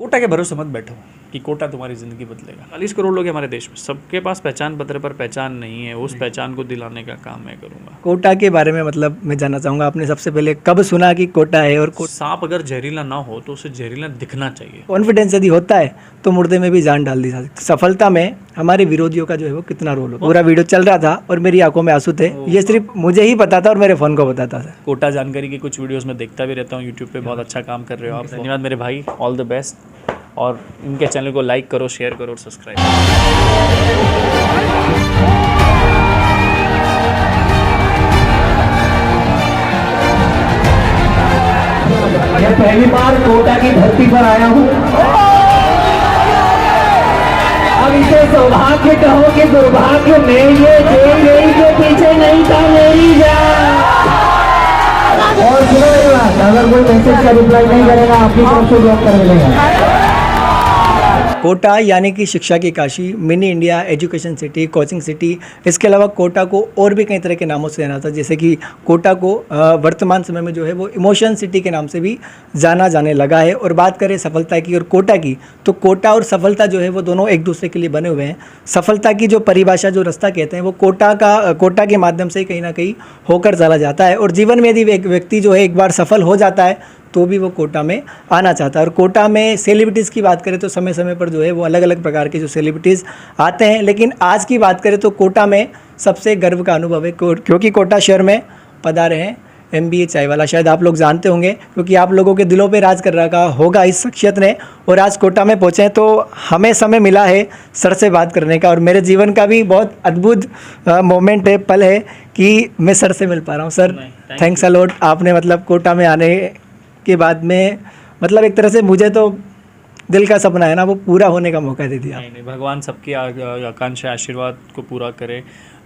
कोटा के भरोसे मत बैठो कि कोटा तुम्हारी ज़िंदगी बदलेगा। 40 करोड़ लोग हैं हमारे देश में, सबके पास पहचान पत्र पर पहचान नहीं है, उस पहचान को दिलाने का काम मैं करूँगा। कोटा के बारे में मतलब मैं जानना चाहूँगा, आपने सबसे पहले कब सुना कि कोटा है? और सांप अगर जहरीला ना हो तो उसे जहरीला दिखना चाहिए। कॉन्फिडेंस यदि होता है तो मुर्दे में भी जान डाल दी जा सकती है। सफलता में हमारे विरोधियों का जो है वो कितना रोल हो? पूरा वीडियो चल रहा था और मेरी आंखों में आंसू थे, ये सिर्फ मुझे ही पता था और मेरे फ़ोन को पता था। कोटा जानकारी की कुछ वीडियोस में देखता भी रहता हूँ यूट्यूब पे, बहुत अच्छा काम कर रहे हो आप, धन्यवाद मेरे भाई, ऑल द बेस्ट। और इनके चैनल को लाइक करो, शेयर करो और सब्सक्राइब मैं पहली बार कोटा की धरती पर आया हूँ। अब इसे सौभाग्य कहो कि दुर्भाग्य में ये जेल गई के पीछे नहीं था मेरी जान। और सुनो ये बात, अगर कोई मैसेज का रिप्लाई नहीं करेगा आपकी तरफ से ब्लॉक कर मिलेगा। कोटा यानी कि शिक्षा की Kashi, mini India, education city, coaching city, इसके अलावा कोटा को और भी कई तरह के नामों से जाना था, जैसे कि कोटा को वर्तमान समय में जो है वो इमोशन सिटी के नाम से भी जाना जाने लगा है। और बात करें सफलता की और कोटा की, तो कोटा और सफलता जो है वो दोनों एक दूसरे के लिए बने हुए हैं। सफलता की जो परिभाषा, जो रास्ता कहते हैं, वो कोटा के माध्यम से कहीं ना कहीं होकर चला जाता है। और जीवन में यदि एक व्यक्ति जो है एक बार सफल हो जाता है तो भी वो कोटा में आना चाहता है। और कोटा में सेलिब्रिटीज़ की बात करें तो समय समय पर जो है वो अलग अलग प्रकार के जो सेलिब्रिटीज़ आते हैं, लेकिन आज की बात करें तो कोटा में सबसे गर्व का अनुभव है क्योंकि कोटा शहर में पधारे हैं MBA चाय वाला। शायद आप लोग जानते होंगे क्योंकि आप लोगों के दिलों पे राज कर रखा होगा इस शख्सियत ने, और आज कोटा में पहुँचे हैं। तो हमें समय मिला है सर से बात करने का, और मेरे जीवन का भी बहुत अद्भुत मोमेंट है, पल है कि मैं सर से मिल पा रहा हूँ। सर थैंक्स अ लॉट, आपने मतलब कोटा में आने के बाद में मतलब एक तरह से मुझे तो दिल का सपना है ना, वो पूरा होने का मौका दे दिया। नहीं, भगवान सबकी आकांक्षा आशीर्वाद को पूरा करे।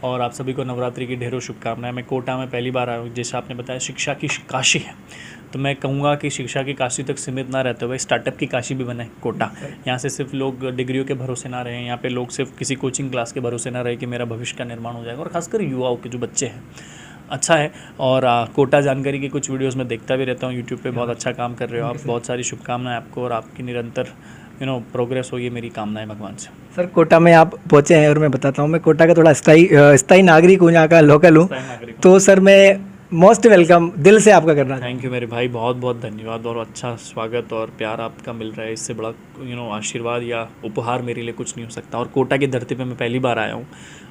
और आप सभी को नवरात्रि की ढेरों शुभकामनाएं। मैं कोटा में पहली बार आया हूँ, जैसे आपने बताया शिक्षा की काशी है, तो मैं कहूँगा कि शिक्षा की काशी तक सीमित ना रहते हुए स्टार्टअप की काशी भी बने कोटा। यहाँ से सिर्फ लोग डिग्रियों के भरोसे ना रहे, यहाँ पे लोग सिर्फ किसी कोचिंग क्लास के भरोसे ना रहे कि मेरा भविष्य का निर्माण हो जाएगा। और खासकर युवाओं के जो बच्चे हैं, अच्छा है। और कोटा जानकारी की कुछ वीडियोस में देखता भी रहता हूँ यूट्यूब पे, बहुत अच्छा काम कर रहे हो आप, बहुत सारी शुभकामनाएं आपको, और आपकी निरंतर प्रोग्रेस हो, ये मेरी कामना है भगवान से। सर कोटा में आप पहुँचे हैं और मैं बताता हूँ, मैं कोटा का थोड़ा स्थायी नागरिक हूँ, यहाँ का लोकल हूँ, तो सर मैं मोस्ट वेलकम दिल से आपका करना। थैंक यू मेरे भाई, बहुत बहुत धन्यवाद। और अच्छा स्वागत और प्यार आपका मिल रहा है, इससे बड़ा आशीर्वाद या उपहार मेरे लिए कुछ नहीं हो सकता। और कोटा की धरती पे मैं पहली बार आया हूँ,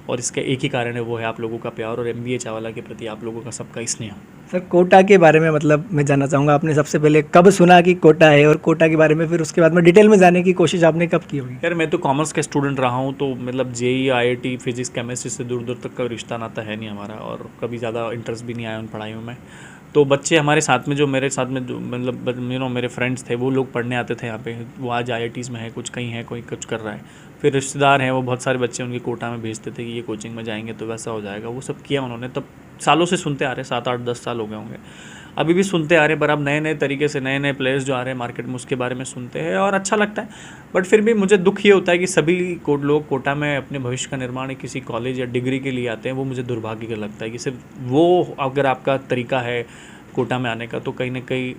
और इसका एक ही कारण है, वो है आप लोगों का प्यार और MBA चाय वाला के प्रति आप लोगों का सबका स्नेह। सर कोटा के बारे में मतलब मैं जानना चाहूँगा, आपने सबसे पहले कब सुना कि कोटा है, और कोटा के बारे में फिर उसके बाद में डिटेल में जाने की कोशिश आपने कब की होगी? यार मैं तो कॉमर्स का स्टूडेंट रहा हूँ, तो मतलब JEE IIT फिजिक्स केमिस्ट्री से दूर दूर तक का रिश्ता नाता है नहीं हमारा, और कभी ज़्यादा इंटरेस्ट भी नहीं आया उन पढ़ाइयों में। तो बच्चे हमारे साथ में, जो मेरे साथ में जो मतलब मेरे फ्रेंड्स थे, वो लोग पढ़ने आते थे यहाँ पे, वो आज IITs में है, कुछ कहीं है, कोई कुछ कर रहा है। फिर रिश्तेदार हैं, वो बहुत सारे बच्चे उनके कोटा में भेजते थे कि ये कोचिंग में जाएंगे तो वैसा हो जाएगा, वो सब किया उन्होंने। तब सालों से सुनते आ रहे, 7 8 10 साल हो गए होंगे, अभी भी सुनते आ रहे हैं। पर अब नए नए तरीके से नए नए प्लेयर्स जो आ रहे हैं मार्केट में, उसके बारे में सुनते हैं और अच्छा लगता है। बट फिर भी मुझे दुख ये होता है कि सभी लोग कोटा में अपने भविष्य का निर्माण किसी कॉलेज या डिग्री के लिए आते हैं, वो मुझे दुर्भाग्य का लगता है कि सिर्फ वो अगर आपका तरीका है कोटा में आने का, तो कहीं ना कहीं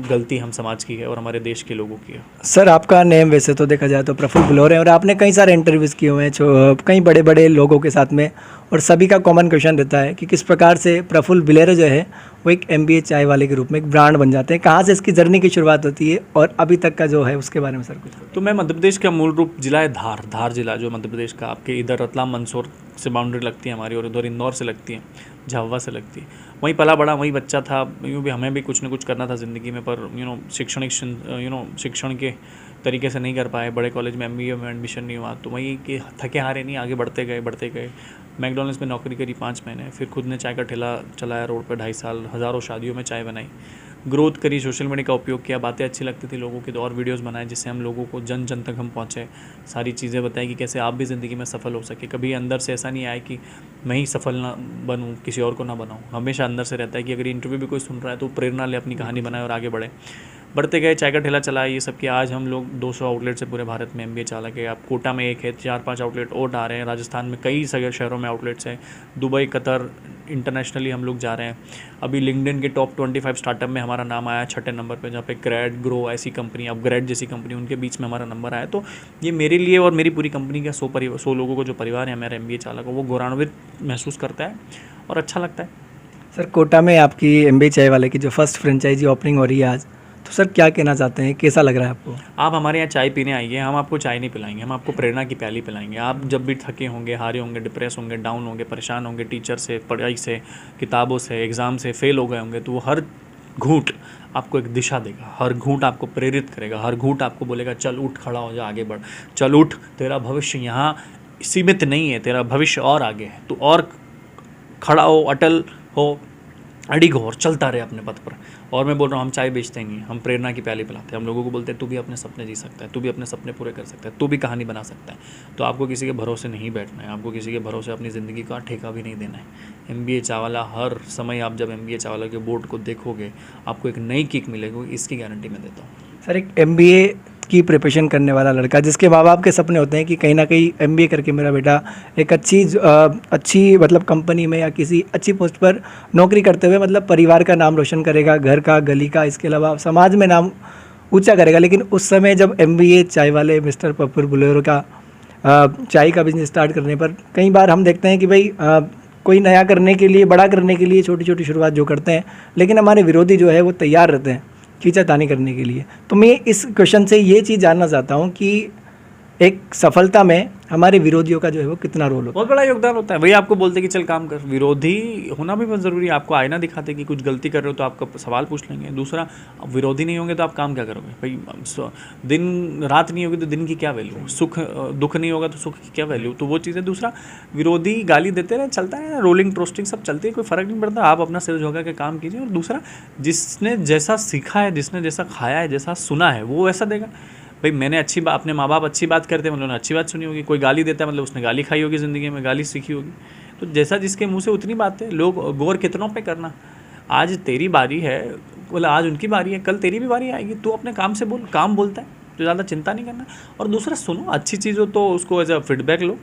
गलती हम समाज की है और हमारे देश के लोगों की है। सर आपका नेम वैसे तो देखा जाए तो प्रफुल्ल बिलोर है, और आपने कई सारे इंटरव्यूज़ किए हुए हैं कई बड़े बड़े लोगों के साथ में, और सभी का कॉमन क्वेश्चन रहता है कि किस प्रकार से प्रफुल्ल बिलोर जो है वो एक MBA चाय वाले के रूप में एक ब्रांड बन जाते हैं, कहाँ से इसकी जर्नी की शुरुआत होती है और अभी तक का जो है उसके बारे में सर कुछ? तो मैं मध्य प्रदेश का मूल रूप जिला है धार जिला, जो मध्य प्रदेश का आपके इधर रतलाम मंदसौर से बाउंड्री लगती है हमारी, और उधर इंदौर से लगती है, झाबुआ से लगती है। वहीं पला बड़ा, वहीं बच्चा था, यूँ भी हमें भी कुछ न कुछ करना था ज़िंदगी में, पर शिक्षण के तरीके से नहीं कर पाए, बड़े कॉलेज में MBA में एडमिशन नहीं हुआ, तो वहीं कि थके हारे नहीं, आगे बढ़ते गए। मैकडॉनल्ड्स में नौकरी करी 5 महीने, फिर खुद ने चाय का ठेला चलाया रोड पर 2.5 साल, हज़ारों शादियों में चाय बनाई, ग्रोथ करी, सोशल मीडिया का उपयोग किया, बातें अच्छी लगती थी लोगों की, तो और वीडियोस बनाए जिससे हम लोगों को जन जन तक हम पहुँचे, सारी चीज़ें बताई कि कैसे आप भी ज़िंदगी में सफल हो सके। कभी अंदर से ऐसा नहीं आया कि मैं ही सफल ना बनूँ, किसी और को ना बनाऊँ, हमेशा अंदर से रहता है कि अगर इंटरव्यू भी कोई सुन रहा है तो प्रेरणा ले, अपनी कहानी बनाए और आगे बढ़ते गए, चाय का ठेला चलाया, ये सब किया। आज हम लोग 200 आउटलेट से पूरे भारत में MBA चला के, आप कोटा में एक है, 4-5 आउटलेट और आ रहे हैं, राजस्थान में कई शहरों में आउटलेट्स हैं, दुबई, कतर, इंटरनेशनली हम लोग जा रहे हैं। अभी लिंक्डइन के टॉप 25 स्टार्टअप में हमारा नाम आया 6ठे नंबर पे, जहाँ पे ग्रैड ग्रो ऐसी कंपनी, अपग्रेड जैसी कंपनी, उनके बीच में हमारा नंबर आया। तो ये मेरे लिए और मेरी पूरी कंपनी का 100 लोगों को जो परिवार है मेरा MBA चालक को, वो गौरवान्वित महसूस करता है और अच्छा लगता है। सर कोटा में आपकी MBA चाय वाले की जो फर्स्ट फ्रेंचाइजी ओपनिंग हो रही है आज, तो सर क्या कहना चाहते हैं, कैसा लग रहा है आपको? आप हमारे यहाँ चाय पीने आइए, हम आपको चाय नहीं पिलाएंगे, हम आपको प्रेरणा की प्याली पिलाएंगे। आप जब भी थके होंगे, हारे होंगे, डिप्रेस होंगे, डाउन होंगे, परेशान होंगे टीचर से, पढ़ाई से, किताबों से, एग्ज़ाम से फेल हो गए होंगे, तो वो हर घूंट आपको एक दिशा देगा, हर घूंट आपको प्रेरित करेगा, हर घूंट आपको बोलेगा चल उठ, खड़ा हो जा, आगे बढ़, चल उठ, तेरा भविष्य यहाँ सीमित नहीं है, तेरा भविष्य और आगे है, तो और खड़ा हो, अटल हो, अड़िग हो और चलता रहे अपने पथ पर। और मैं बोल रहा हूँ, हम चाय बेचते ही नहीं, हम प्रेरणा की प्याली पिलाते हैं। हम लोगों को बोलते हैं तू भी अपने सपने जी सकता है, तू भी अपने सपने पूरे कर सकता है, तू भी कहानी बना सकता है। तो आपको किसी के भरोसे नहीं बैठना है, आपको किसी के भरोसे अपनी ज़िंदगी का ठेका भी नहीं देना है। MBA चावला, हर समय आप जब MBA चावला के बोर्ड को देखोगे, आपको एक नई किक मिलेगी, इसकी गारंटी मैं देता हूँ। सर एक MBA की प्रिपरेशन करने वाला लड़का, जिसके माँ बाप के सपने होते हैं कि कहीं ना कहीं MBA करके मेरा बेटा एक अच्छी मतलब कंपनी में या किसी अच्छी पोस्ट पर नौकरी करते हुए मतलब परिवार का नाम रोशन करेगा, घर का, गली का, इसके अलावा समाज में नाम ऊंचा करेगा। लेकिन उस समय जब MBA चाय वाले मिस्टर पप्पू बुलेरो का चाय का बिजनेस स्टार्ट करने पर कई बार हम देखते हैं कि भाई कोई नया करने के लिए, बड़ा करने के लिए छोटी छोटी शुरुआत जो करते हैं, लेकिन हमारे विरोधी जो है वो तैयार रहते हैं खींचातानी करने के लिए। तो मैं इस क्वेश्चन से ये चीज़ जानना चाहता हूँ कि एक सफलता में हमारे विरोधियों का जो है वो कितना रोल होता है? बहुत बड़ा योगदान होता है। वही आपको बोलते कि चल काम कर, विरोधी होना भी बहुत ज़रूरी है। आपको आईना दिखाते कि कुछ गलती कर रहे हो तो आपका सवाल पूछ लेंगे। दूसरा, विरोधी नहीं होंगे तो आप काम क्या करोगे भाई? दिन रात नहीं होगी तो दिन की क्या वैल्यू, दुख नहीं होगा तो सुख की क्या वैल्यू, तो वो चीज़ें। दूसरा, विरोधी गाली देते रहे, चलता है, रोलिंग टोस्टिंग सब चलती है, कोई फ़र्क नहीं पड़ता। आप अपना सिर झुका के काम कीजिए। और दूसरा, जिसने जैसा सीखा है, जिसने जैसा खाया है, जैसा सुना है, वो वैसा देगा। भाई मैंने अपने माँ बाप अच्छी बात करते हैं मतलब उन्होंने अच्छी बात सुनी होगी। कोई गाली देता है मतलब उसने गाली खाई होगी, ज़िंदगी में गाली सीखी होगी। तो जैसा जिसके मुंह से उतनी बात है। लोग गौर कितनों पे करना, आज तेरी बारी है, बोला आज उनकी बारी है, कल तेरी भी बारी आएगी। तू अपने काम से बोल, काम बोलता है तो ज़्यादा चिंता नहीं करना। और दूसरा, सुनो अच्छी चीज़ हो तो उसको एज अ फीडबैक लो,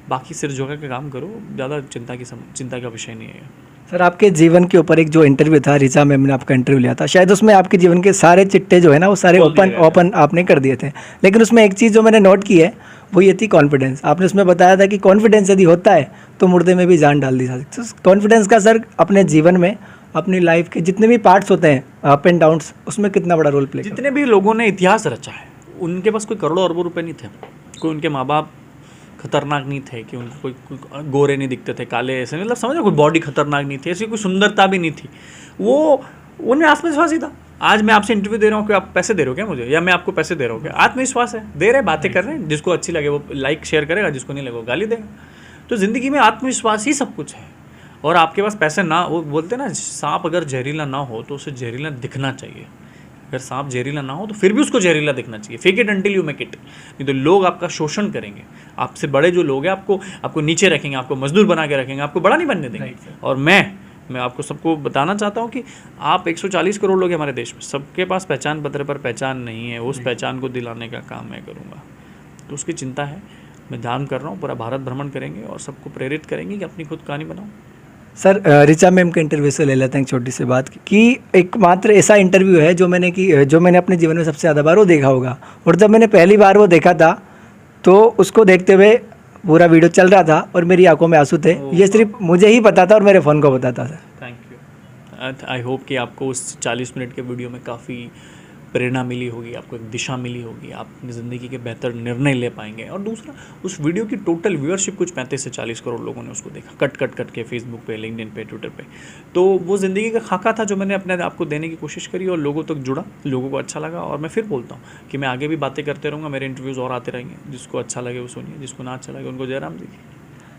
बाकी सिर झुका के काम करो, ज़्यादा चिंता का विषय नहीं है। सर आपके जीवन के ऊपर एक जो इंटरव्यू था, रिचा मैम ने आपका इंटरव्यू लिया था, शायद उसमें आपके जीवन के सारे चिट्टे जो है ना वो सारे ओपन आपने कर दिए थे। लेकिन उसमें एक चीज़ जो मैंने नोट की है वो ये थी कॉन्फिडेंस। आपने उसमें बताया था कि कॉन्फिडेंस यदि होता है तो मुर्दे में भी जान डाल दी जा सकती है। कॉन्फिडेंस का सर अपने जीवन में, अपनी लाइफ के जितने भी पार्ट्स होते हैं, अप एंड डाउन्स, उसमें कितना बड़ा रोल प्ले? जितने भी लोगों ने इतिहास रचा है उनके पास कोई करोड़ों अरबों रुपए नहीं थे, कोई उनके माँ बाप खतरनाक नहीं थे कि उनको कोई गोरे नहीं दिखते थे, काले ऐसे, मतलब समझो कोई बॉडी खतरनाक नहीं थी, ऐसी कोई सुंदरता भी नहीं थी। वो उनमें आत्मविश्वास ही था। आज मैं आपसे इंटरव्यू दे रहा हूँ कि आप पैसे दे रहे हो क्या मुझे, या मैं आपको पैसे दे रहा हूँ क्या? आत्मविश्वास है, दे रहे, बातें कर रहे हैं, जिसको अच्छी लगे वो लाइक शेयर करेगा, जिसको नहीं लगे वो गाली देगा। तो ज़िंदगी में आत्मविश्वास ही सब कुछ है। और आपके पास पैसे ना, वो बोलते ना सांप अगर जहरीला ना हो तो उसे जहरीला दिखना चाहिए। अगर सांप जहरीला ना हो तो फिर भी उसको जहरीला दिखना चाहिए। Fake it until you make it. नहीं तो लोग आपका शोषण करेंगे, आपसे बड़े जो लोग हैं आपको नीचे रखेंगे, आपको मजदूर बना के रखेंगे, आपको बड़ा नहीं बनने देंगे। और मैं आपको सबको बताना चाहता हूँ कि आप 140 करोड़ लोग हैं हमारे देश में, सबके पास पहचान पत्र पर पहचान नहीं है। उस पहचान को दिलाने का काम मैं करूँगा, तो उसकी चिंता है। मैं ध्यान कर रहा हूँ, पूरा भारत भ्रमण करेंगे और सबको प्रेरित करेंगे कि अपनी खुद कहानी बनाओ। सर रिचा मैम के इंटरव्यू से ले लेते हैं एक छोटी सी बात कि एकमात्र ऐसा इंटरव्यू है जो मैंने अपने जीवन में सबसे ज़्यादा बार वो देखा होगा। और जब मैंने पहली बार वो देखा था तो उसको देखते हुए पूरा वीडियो चल रहा था और मेरी आंखों में आंसू थे। ये सिर्फ मुझे ही पता था और मेरे फ़ोन को पता था। Sir thank you. I hope कि आपको उस 40 मिनट के वीडियो में काफ़ी प्रेरणा मिली होगी, आपको एक दिशा मिली होगी, आप अपनी ज़िंदगी के बेहतर निर्णय ले पाएंगे। और दूसरा, उस वीडियो की टोटल व्यूअरशिप कुछ 35 से 40 करोड़ लोगों ने उसको देखा, कट के फेसबुक पे, लिंक्डइन पे, ट्विटर पे। तो वो ज़िंदगी का खाका था जो मैंने अपने आप को देने की कोशिश करी और लोगों तक जुड़ा, लोगों को अच्छा लगा। और मैं फिर बोलता हूँ कि मैं आगे भी बातें करते रहूँगा, मेरे इंटरव्यूज़ और आते रहेंगे। जिसको अच्छा लगे वो सुनिए, जिसको ना अच्छा लगे उनको जयराम जी।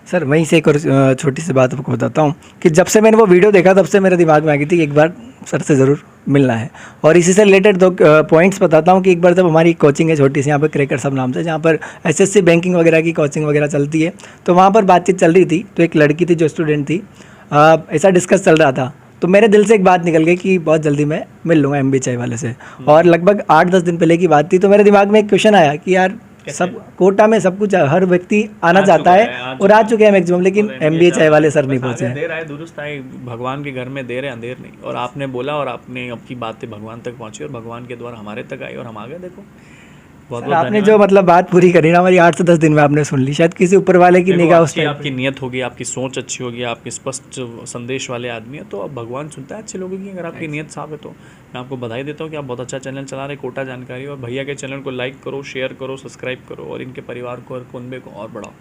सर वहीं से एक और छोटी सी बात आपको बताता हूँ कि जब से मैंने वो वीडियो देखा तब से मेरे दिमाग में आ गई थी कि एक बार सर से ज़रूर मिलना है। और इसी से रिलेटेड 2 पॉइंट्स बताता हूँ कि एक बार जब हमारी कोचिंग है छोटी सी यहाँ पर क्रैकर सब नाम से, जहाँ पर SSC बैंकिंग वगैरह की कोचिंग वगैरह चलती है, तो वहाँ पर बातचीत चल रही थी। तो एक लड़की थी जो स्टूडेंट थी, ऐसा डिस्कस चल रहा था, तो मेरे दिल से एक बात निकल गई कि बहुत जल्दी मैं मिल लूँगा MBA चाय वाले से। और लगभग 8-10 दिन पहले की बात थी, तो मेरे दिमाग में एक क्वेश्चन आया कि यार सब कोटा में सब कुछ हर व्यक्ति आना आ चाहता चुका है है, आ और आ चुके हैं मैक्सिमम, लेकिन और एमबीए चाय वाले सर नहीं बस पहुंचे आगे हैं। देर आए दुरुस्त आए, भगवान के घर में देर है अंधेर नहीं। और आपने बोला और आपने आपकी बातें भगवान तक पहुंची और भगवान के द्वारा हमारे तक आई और हम आ गए। देखो बहुत सर, बहुत आपने जो मतलब बात पूरी करी ना हमारी 8 से 10 दिन में आपने सुन ली, शायद किसी ऊपर वाले की देखो, निगाह उस टाइम आपकी नीयत होगी, आपकी सोच अच्छी होगी, आपके स्पष्ट संदेश वाले आदमी है, तो अब भगवान सुनता है अच्छे लोगों की। अगर आपकी नीयत साफ है तो मैं आपको बधाई देता हूँ कि आप बहुत अच्छा चैनल चला रहे कोटा जानकारी। और भैया के चैनल को लाइक करो, शेयर करो, सब्सक्राइब करो और इनके परिवार को और कुनबे को और बढ़ाओ।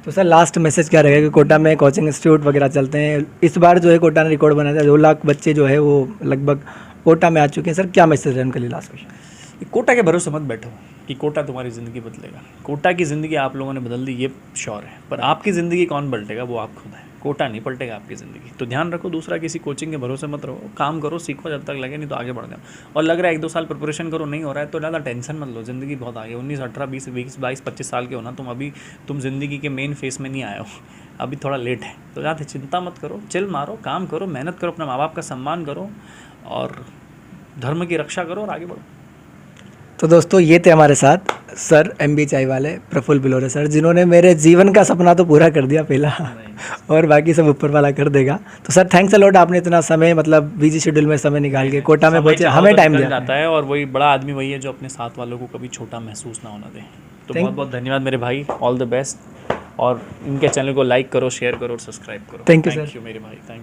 तो सर लास्ट मैसेज क्या रहेगा कि कोटा में कोचिंग इंस्टीट्यूट वगैरह चलते हैं, इस बार जो है कोटा ने रिकॉर्ड बनाया था, 2 लाख बच्चे जो है वो लगभग कोटा में आ चुके हैं। सर क्या मैसेज है उनके लिए लास्ट क्वेश्चन? कोटा के भरोसे मत बैठो कि कोटा तुम्हारी ज़िंदगी बदलेगा। कोटा की ज़िंदगी आप लोगों ने बदल दी, ये श्योर है, पर आपकी ज़िंदगी कौन पलटेगा वो आप खुद है। कोटा नहीं पलटेगा आपकी ज़िंदगी। तो ध्यान रखो, दूसरा किसी कोचिंग के भरोसे मत रहो, काम करो, सीखो जब तक लगे, नहीं तो आगे बढ़ जाओ। और लग रहा है 1-2 साल प्रिपरेशन करो, नहीं हो रहा है तो ज़्यादा टेंशन मत लो, ज़िंदगी बहुत आगे। 19, 18, 20, 22, 25 साल के हो ना तुम, अभी तुम ज़िंदगी के मेन फेस में नहीं आए हो, अभी थोड़ा लेट है। तो ज़्यादा चिंता मत करो, चिल मारो, काम करो, मेहनत करो, अपने माँ बाप का सम्मान करो और धर्म की रक्षा करो और आगे बढ़ो। तो दोस्तों ये थे हमारे साथ सर एमबी चाय वाले प्रफुल्ल बिलोरे सर, जिन्होंने मेरे जीवन का सपना तो पूरा कर दिया पहला और बाकी सब ऊपर वाला कर देगा। तो सर थैंक्स अ लॉट, आपने इतना समय मतलब बिजी शेड्यूल में समय निकाल के कोटा में पहुंचे, हमें टाइम दिया जाता है। और वही बड़ा आदमी वही है जो अपने साथ वालों को कभी छोटा महसूस ना होना दे। तो बहुत बहुत धन्यवाद मेरे भाई, ऑल द बेस्ट। और इनके चैनल को लाइक करो, शेयर करो और सब्सक्राइब करो। Thank you sir. मेरे भाई, थैंक यू।